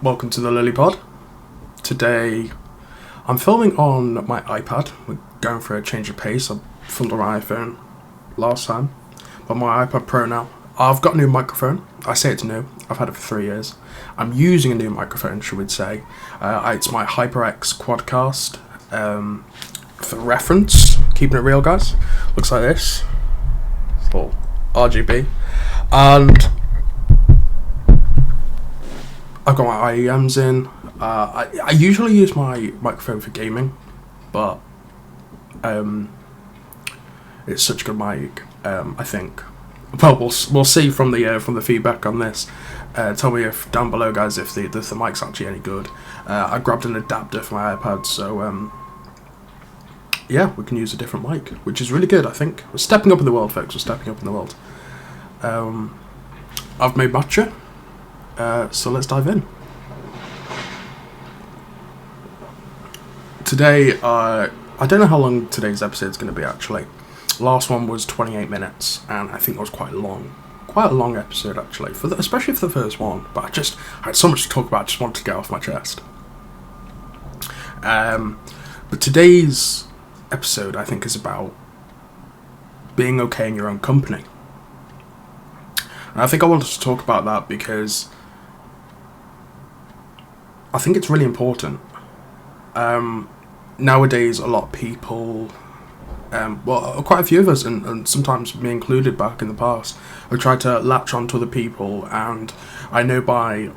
Welcome to the Lily Pod. Today I'm filming on my iPad. We're going for a change of pace. I filmed on my iPhone last time, but my iPad Pro now. I've got a new microphone. I say it's new. I've had it for 3 years. I'm using a new microphone, should we say. It's my HyperX Quadcast. For reference, keeping it real, guys. Looks like this. It's all RGB. And I've got my IEMs in. I usually use my microphone for gaming, but it's such a good mic. I think. Well, we'll see from the feedback on this. Tell me if down below, guys, if the mic's actually any good. I grabbed an adapter for my iPad, so yeah, we can use a different mic, which is really good. I think we're stepping up in the world, folks. We're stepping up in the world. I've made matcha. So let's dive in. Today, I don't know how long today's episode is going to be actually. Last one was 28 minutes, and I think it was quite a long episode actually, especially for the first one. But I had so much to talk about, I just wanted to get off my chest. But today's episode, I think, is about being okay in your own company. And I think I wanted to talk about that because I think it's really important. Nowadays, a lot of people, quite a few of us, and sometimes me included back in the past, have tried to latch on to other people, and I know by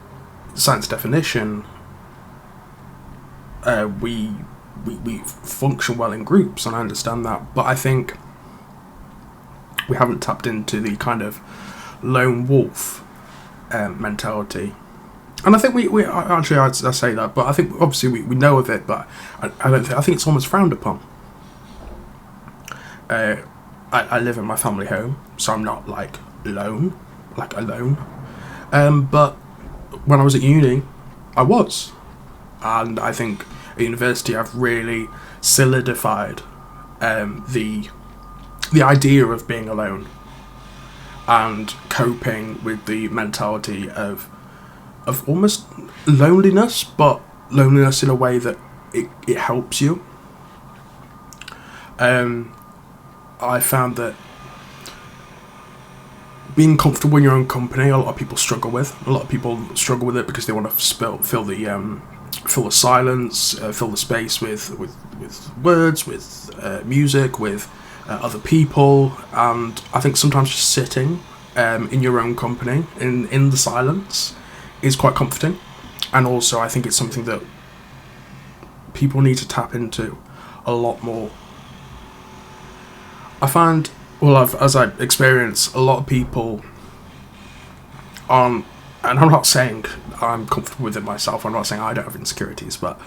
science definition, we function well in groups, and I understand that, but I think we haven't tapped into the kind of lone wolf mentality. And I think we actually, I say that, but I think obviously we know of it, but I think it's almost frowned upon. I live in my family home, so I'm not alone. But when I was at uni, I was. And I think at university I've really solidified the idea of being alone and coping with the mentality of almost loneliness, but loneliness in a way that it helps you. I found that being comfortable in your own company, a lot of people struggle with. A lot of people struggle with it because they want to fill the silence, fill the space with words, with music, with other people, and I think sometimes just sitting in your own company, in the silence, is quite comforting. And also I think it's something that people need to tap into a lot more. I find, as I experience, a lot of people and I'm not saying I'm comfortable with it myself, I'm not saying I don't have insecurities, but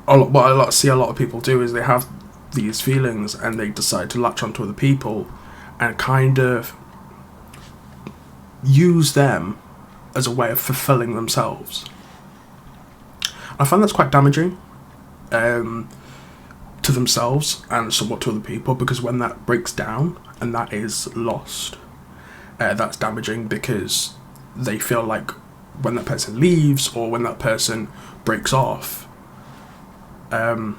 what I see a lot of people do is they have these feelings and they decide to latch onto other people and kind of use them as a way of fulfilling themselves. I find that's quite damaging to themselves and somewhat to other people, because when that breaks down and that is lost, that's damaging, because they feel like when that person leaves or when that person breaks off, a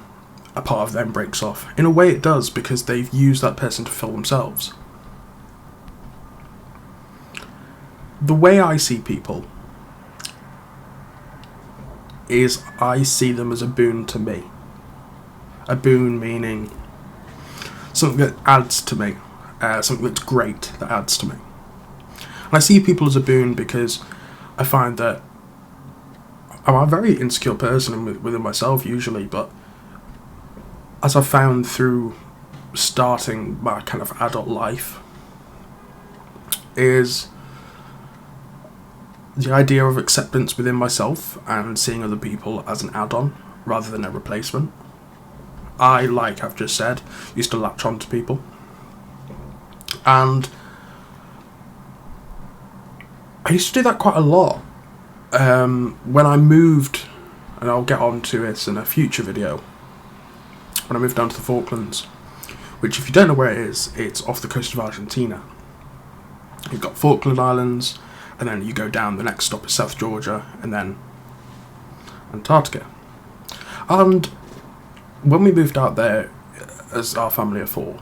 part of them breaks off. In a way it does, because they've used that person to fill themselves. The way I see people is I see them as a boon to me. A boon meaning something that adds to me, something that's great that adds to me. And I see people as a boon because I find that I'm a very insecure person within myself usually, but as I've found through starting my kind of adult life, is the idea of acceptance within myself and seeing other people as an add-on rather than a replacement. I, like I've just said, used to latch on to people. And I used to do that quite a lot. When I moved, and I'll get on to it in a future video, when I moved down to the Falklands, which, if you don't know where it is, it's off the coast of Argentina. You've got Falkland Islands, and then you go down, the next stop is South Georgia, and then Antarctica. And when we moved out there as our family of 4,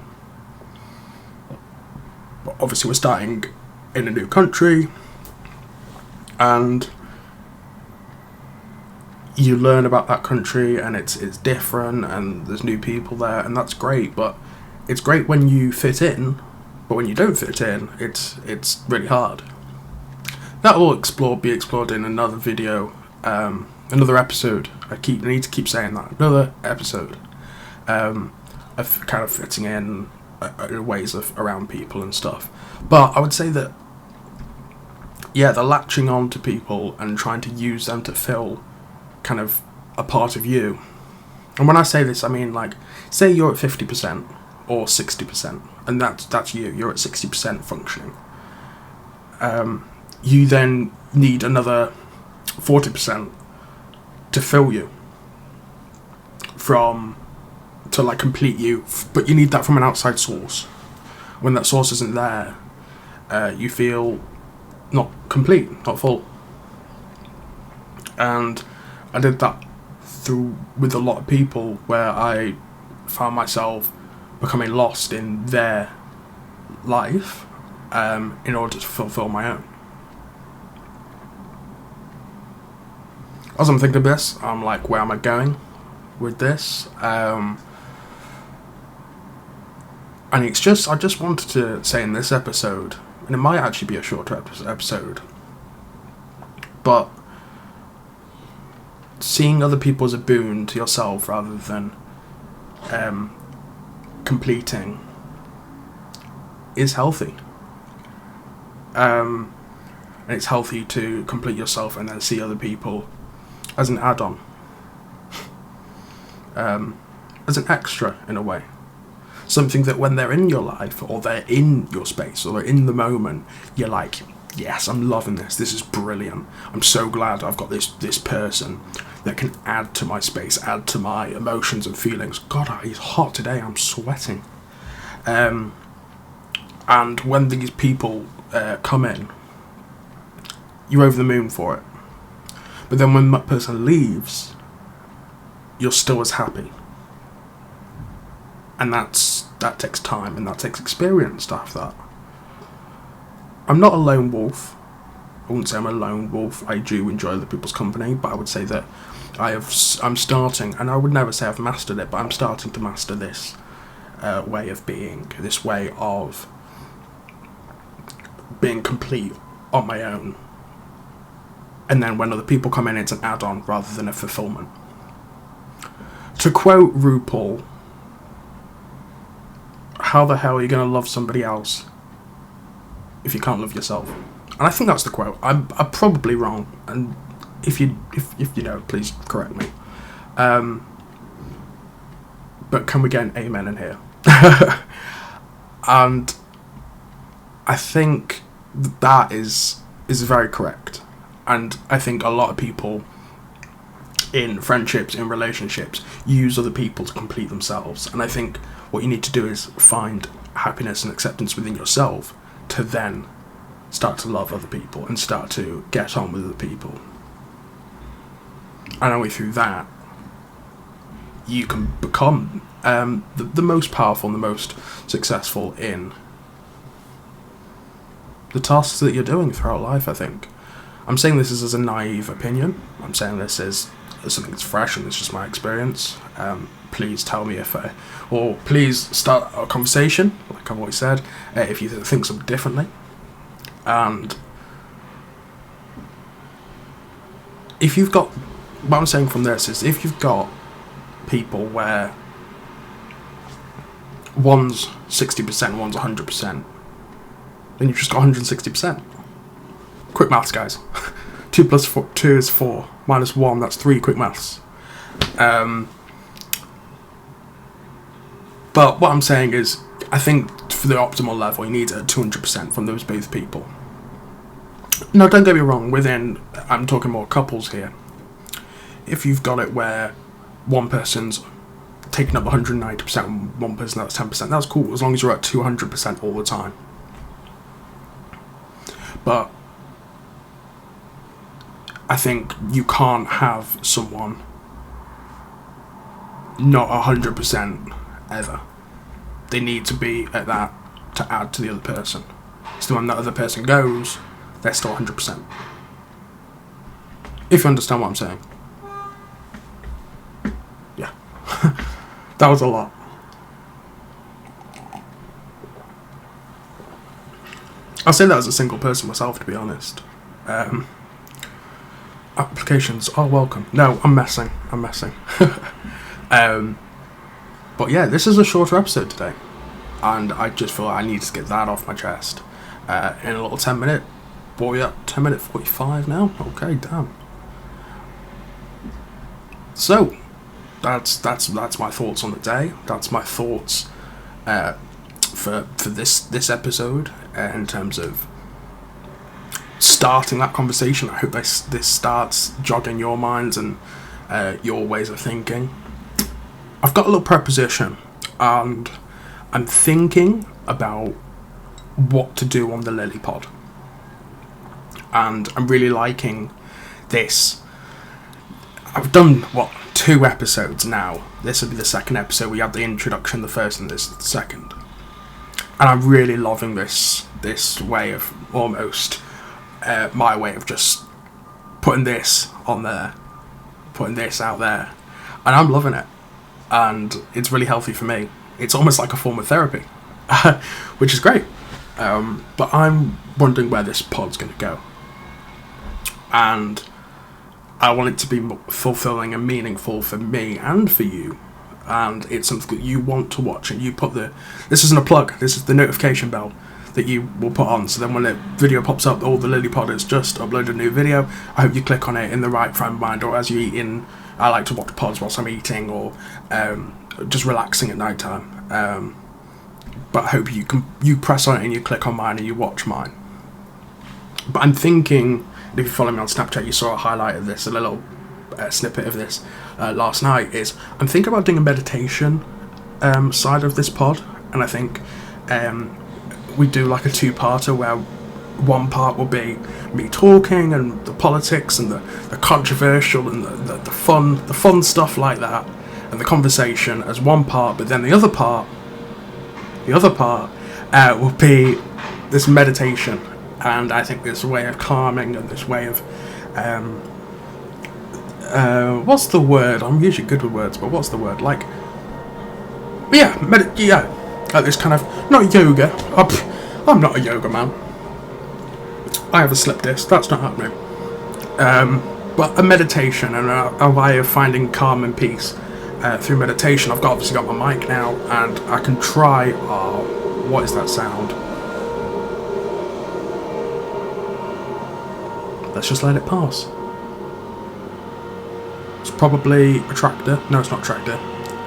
obviously we're starting in a new country, and you learn about that country, and it's different, and there's new people there, and that's great. But it's great when you fit in, but when you don't fit in, it's really hard. That will be explored in another video, another episode. I need to keep saying that, another episode, of kind of fitting in ways of around people and stuff. But I would say that, yeah, the latching on to people and trying to use them to fill kind of a part of you. And when I say this, I mean, like, say you're at 50% or 60%, and that's you're at 60% functioning. You then need another 40% to fill you to like complete you, but you need that from an outside source. When that source isn't there, you feel not complete, not full. And I did that with a lot of people, where I found myself becoming lost in their life in order to fulfill my own. As I'm thinking of this, I'm like, where am I going with this? And it's just, I just wanted to say in this episode, and it might actually be a shorter episode, but seeing other people as a boon to yourself rather than completing is healthy. And it's healthy to complete yourself and then see other people as an add-on, as an extra in a way. Something that when they're in your life, or they're in your space, or they're in the moment, you're like, yes, I'm loving this. This is brilliant. I'm so glad I've got this person that can add to my space, add to my emotions and feelings. God, it's hot today. I'm sweating. And when these people come in, you're over the moon for it. But then when that person leaves, you're still as happy. And that takes time, and that takes experience to have that. I'm not a lone wolf. I wouldn't say I'm a lone wolf. I do enjoy other people's company, but I would say that I'm starting, and I would never say I've mastered it, but I'm starting to master this way of being, this way of being complete on my own. And then when other people come in, it's an add-on rather than a fulfillment. To quote RuPaul, how the hell are you going to love somebody else if you can't love yourself? And I think that's the quote. I'm probably wrong, and if you know, please correct me. But can we get an amen in here? And I think that is very correct. And I think a lot of people in friendships, in relationships, use other people to complete themselves. And I think what you need to do is find happiness and acceptance within yourself to then start to love other people and start to get on with other people. And only through that, you can become the most powerful and the most successful in the tasks that you're doing throughout life, I think. I'm saying this as a naive opinion. I'm saying this as something that's fresh and it's just my experience. Please tell me or please start a conversation, like I've always said, if you think something differently. And if you've got, what I'm saying from this is, if you've got people where one's 60%, one's 100%, then you've just got 160%. Quick maths, guys. 2 plus 4, 2 is 4. Minus 1, that's 3. Quick maths. But what I'm saying is, I think for the optimal level, you need a 200% from those both people. No, don't get me wrong. I'm talking more couples here. If you've got it where one person's taking up 190% and one person that's 10%, that's cool, as long as you're at 200% all the time. But I think you can't have someone not 100% ever. They need to be at that to add to the other person. So when that other person goes, they're still 100%. If you understand what I'm saying. Yeah. That was a lot. I say that as a single person myself, to be honest. Applications are welcome. No, I'm messing. But yeah, this is a shorter episode today, and I just feel like I need to get that off my chest in a little 10-minute. Boy, yeah, 10-minute 45 now. Okay, damn. So that's my thoughts on the day. That's my thoughts for this episode in terms of starting that conversation. I hope this starts jogging your minds and your ways of thinking. I've got a little preposition, and I'm thinking about what to do on the Lily Pod, and I'm really liking this. I've done 2 episodes now. This will be the second episode. We had the introduction, the first, and this is the second, and I'm really loving this way of almost my way of just putting this on there, putting this out there, and I'm loving it, and it's really healthy for me. It's almost like a form of therapy, which is great. But I'm wondering where this pod's going to go, and I want it to be fulfilling and meaningful for me and for you, and it's something that you want to watch, and you put this isn't a plug, this is the notification bell that you will put on, so then when the video pops up, the Lily Pod has just uploaded a new video. I hope you click on it in the right frame of mind, or as you're eating. I like to watch pods whilst I'm eating, or just relaxing at night time. But I hope you press on it and you click on mine and you watch mine. But I'm thinking, if you follow me on Snapchat, you saw a highlight of this, a little snippet of this last night, is I'm thinking about doing a meditation side of this pod, and I think we do like a 2-parter where one part will be me talking and the politics and the controversial and the fun stuff like that, and the conversation as one part, but then the other part will be this meditation, and I think this way of calming and this way of what's the word? I'm usually good with words, but what's the word? Like, this kind of, not yoga. I'm not a yoga man. I have a slip disc. That's not happening. But a meditation and a way of finding calm and peace through meditation. I've obviously got my mic now, and I can try. What is that sound? Let's just let it pass. It's probably a tractor. No, it's not a tractor.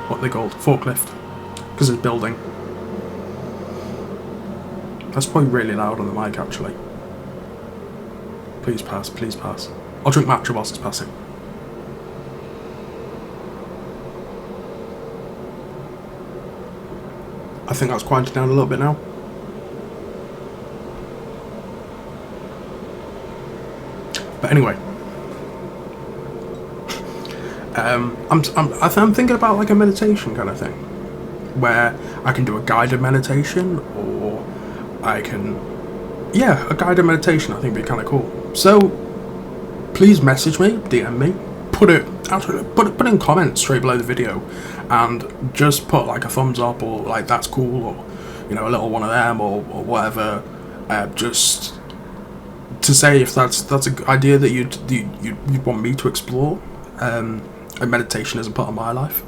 What are they called? Forklift. Because it's building. That's probably really loud on the mic, actually. Please pass, please pass. I'll drink matcha whilst it's passing. I think that's quieted down a little bit now. But anyway, I'm thinking about like a meditation kind of thing, where I can do a guided meditation, or I can, a guided meditation. I think would be kind of cool. So please message me, DM me, put it in comments straight below the video, and just put like a thumbs up, or like that's cool, or a little one of them, or whatever, just to say if that's a good idea that you'd want me to explore. A meditation is a part of my life,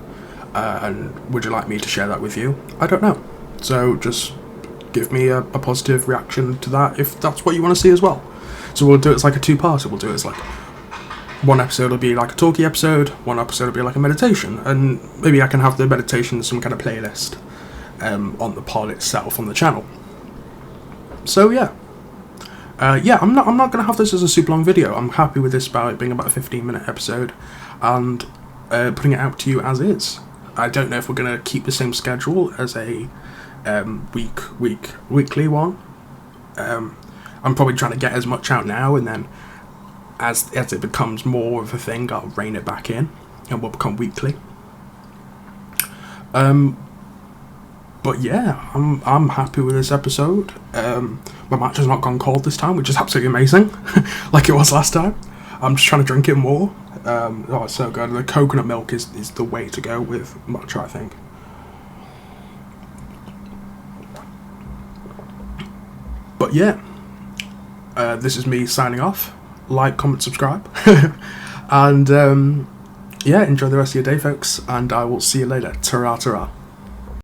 and would you like me to share that with you? I don't know, so just give me a positive reaction to that if that's what you want to see as well. So we'll do it as like a 2-parter. We'll do it as like one episode will be like a talky episode, one episode will be like a meditation, and maybe I can have the meditation as some kind of playlist on the pod itself on the channel. So I'm not gonna have this as a super long video. I'm happy with this being about a 15-minute episode, and putting it out to you as is. I don't know if we're gonna keep the same schedule as a weekly one. I'm probably trying to get as much out now, and then as it becomes more of a thing, I'll rein it back in, and will become weekly. But yeah, I'm happy with this episode. My matcha's not gone cold this time, which is absolutely amazing, like it was last time. I'm just trying to drink it more. Oh, it's so good. The coconut milk is the way to go with matcha, I think. But yeah, this is me signing off. Like, comment, subscribe. And yeah, enjoy the rest of your day, folks, and I will see you later. Ta-ra, ta-ra.